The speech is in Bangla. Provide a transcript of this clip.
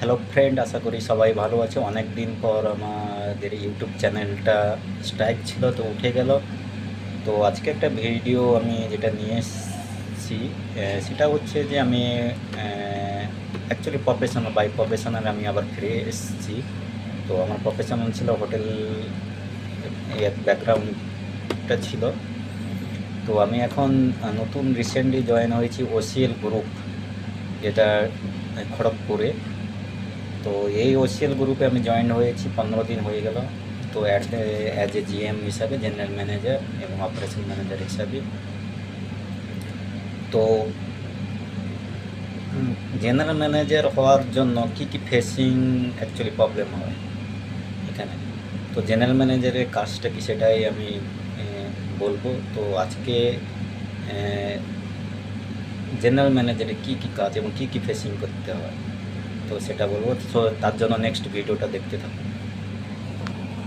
হ্যালো ফ্রেন্ড, আশা করি সবাই ভালো আছে। অনেক দিন পর আমাদের ইউটিউব চ্যানেলটা স্ট্রাইক ছিল, তো উঠে গেল। তো আজকে একটা ভিডিও আমি যেটা নিয়ে এসেছি, সেটা হচ্ছে যে আমি অ্যাকচুয়ালি প্রফেশনাল আমি আবার ফিরে এসেছি। তো আমার প্রফেশনাল ছিল হোটেল ব্যাকগ্রাউন্ডটা ছিল। তো আমি এখন নতুন রিসেন্টলি জয়েন হয়েছি ওসিএল গ্রুপ, যেটা খড়গপুরে। তো এই ওসিএল গ্রুপে আমি জয়েন হয়েছি, 15 দিন হয়ে গেল। তো অ্যাজ এ জিএম হিসাবে, জেনারেল ম্যানেজার এবং অপারেশন ম্যানেজার হিসাবে। তো জেনারেল ম্যানেজার হওয়ার জন্য কি কি ফেসিং অ্যাকচুয়ালি প্রবলেম হয় এখানে, তো জেনারেল ম্যানেজারের কাজটা কি সেটাই আমি বলবো। তো আজকে জেনারেল ম্যানেজারে কি কি কাজ এবং কি কি ফেসিং করতে হয়, তো সেটা বলবো। তো তার জন্য নেক্সট ভিডিওটা দেখতে থাকুন।